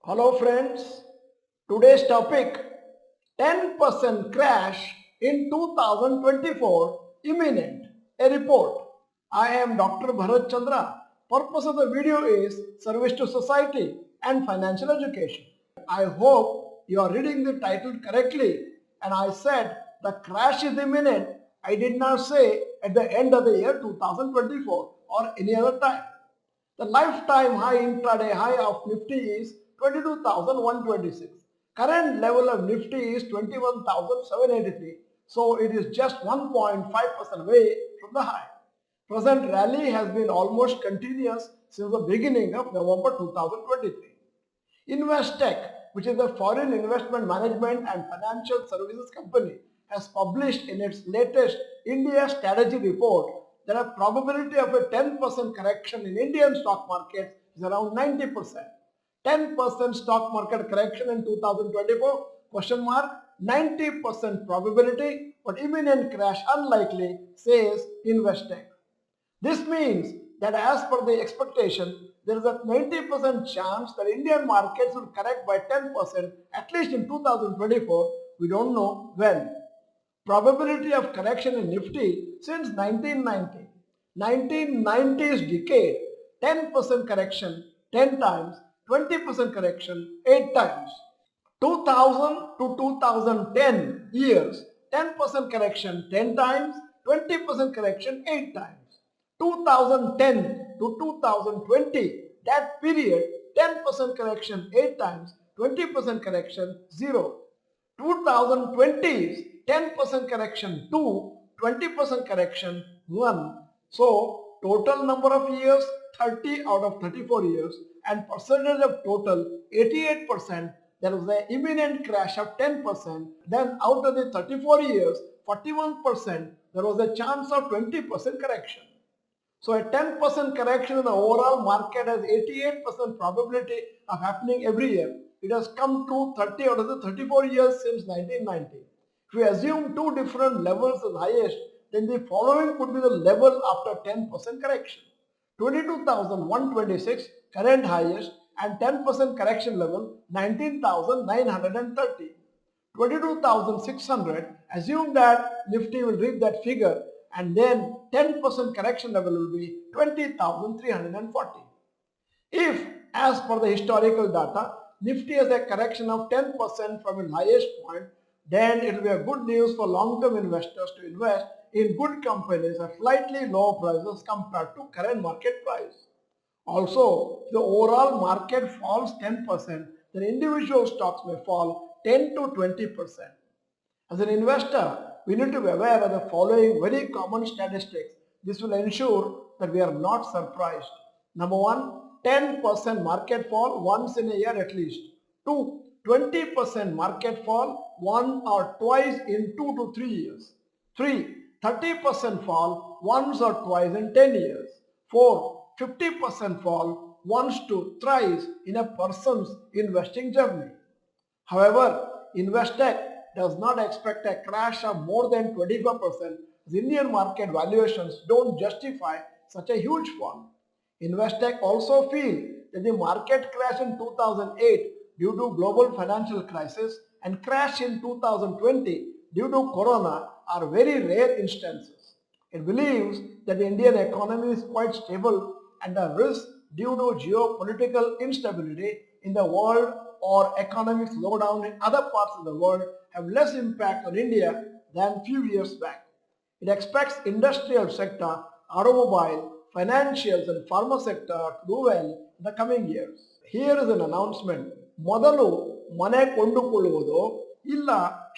Hello friends, today's topic 10% crash in 2024 imminent, a report. I am Dr. Bharath Chandra. Purpose of the video is service to society and financial education. I hope you are reading the title correctly and I said the crash is imminent. I did not say at the end of the year 2024 or any other time. The lifetime high intraday high of Nifty is 22,126. Current level of Nifty is 21,783. So it is just 1.5% away from the high. Present rally has been almost continuous since the beginning of November 2023. Investec, which is a foreign investment management and financial services company, has published in its latest India strategy report that a probability of a 10% correction in Indian stock markets is around 90%. 10% stock market correction in 2024, question mark, 90% probability, but imminent crash unlikely, says Investec. This means that as per the expectation, there is a 90% chance that Indian markets will correct by 10% at least in 2024. We don't know when. Probability of correction in Nifty since 1990. 1990s decade, 10% correction 10 times, 20% correction 8 times. 2000 to 2010 years, 10% correction 10 times, 20% correction 8 times. 2010 to 2020, that period, 10% correction 8 times, 20% correction 0. 2020s, 10% correction 2, 20% correction 1. So, total number of years, 30 out of 34 years, and percentage of total, 88%. There was an imminent crash of 10%. Then out of the 34 years, 41%, there was a chance of 20% correction. So a 10% correction in the overall market has 88% probability of happening every year. It has come to 30 out of the 34 years since 1990. If we assume two different levels as highest, then the following could be the level after 10% correction. 22,126 current highest and 10% correction level 19,930. 22,600, assume that Nifty will reach that figure and then 10% correction level will be 20,340. If, as per the historical data, Nifty has a correction of 10% from its highest point, then it will be a good news for long-term investors to invest in good companies at slightly lower prices compared to current market price. Also, if the overall market falls 10%, then individual stocks may fall 10 to 20%. As an investor, we need to be aware of the following very common statistics. This will ensure that we are not surprised. Number one, 10% market fall once in a year at least. 2, 20% market fall one or twice in 2 to 3 years. 3, 30% fall once or twice in 10 years. 4, 50% fall once to thrice in a person's investing journey. However, Investec does not expect a crash of more than 25%. The Indian market valuations don't justify such a huge fall. Investec also feel that the market crash in 2008 due to global financial crisis and crash in 2020 due to corona are very rare instances. It believes that the Indian economy is quite stable and the risk due to geopolitical instability in the world or economic slowdown in other parts of the world have less impact on India than few years back. It expects industrial sector, automobile, financials and pharma sector to do well in the coming years. Here is an announcement. ಮೊದಲು ಮನೆ ಕೊಂಡುಕೊಳ್ಳುವುದು ಇಲ್ಲ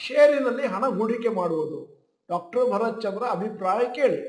ಶೇರಿನಲ್ಲಿ ಹಣ ಹೂಡಿಕೆ ಮಾಡುವುದು. Doctor Bharat ಚಂದ್ರ ಅಭಿಪ್ರಾಯ ಕೇಳಿ.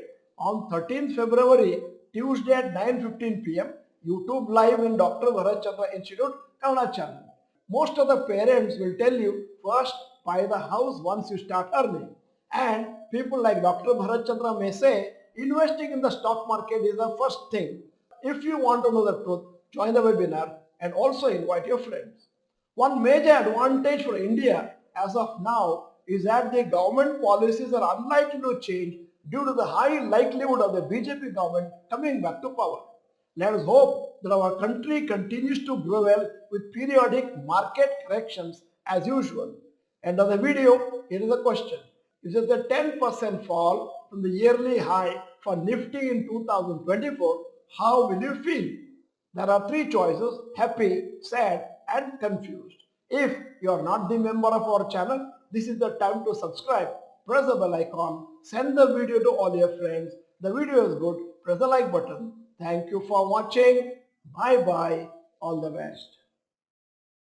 On 13th February, Tuesday at 9:15 p.m. YouTube live in Dr. Bharath Chandra Institute, Kannada channel. Most of the parents will tell you first buy the house once you start earning. And people like Dr. Bharath Chandra may say investing in the stock market is the first thing. If you want to know the truth, join the webinar and also invite your friends. One major advantage for India as of now is that the government policies are unlikely to change due to the high likelihood of the BJP government coming back to power. Let us hope that our country continues to grow well with periodic market corrections as usual. End of the video, here is a question. Is it the 10% fall from the yearly high for Nifty in 2024? How will you feel? There are three choices: happy, sad and confused. If you are not the member of our channel, this is the time to subscribe. Press the bell icon, send the video to all your friends. The video is good, press the like button. Thank you for watching. Bye bye. All the best.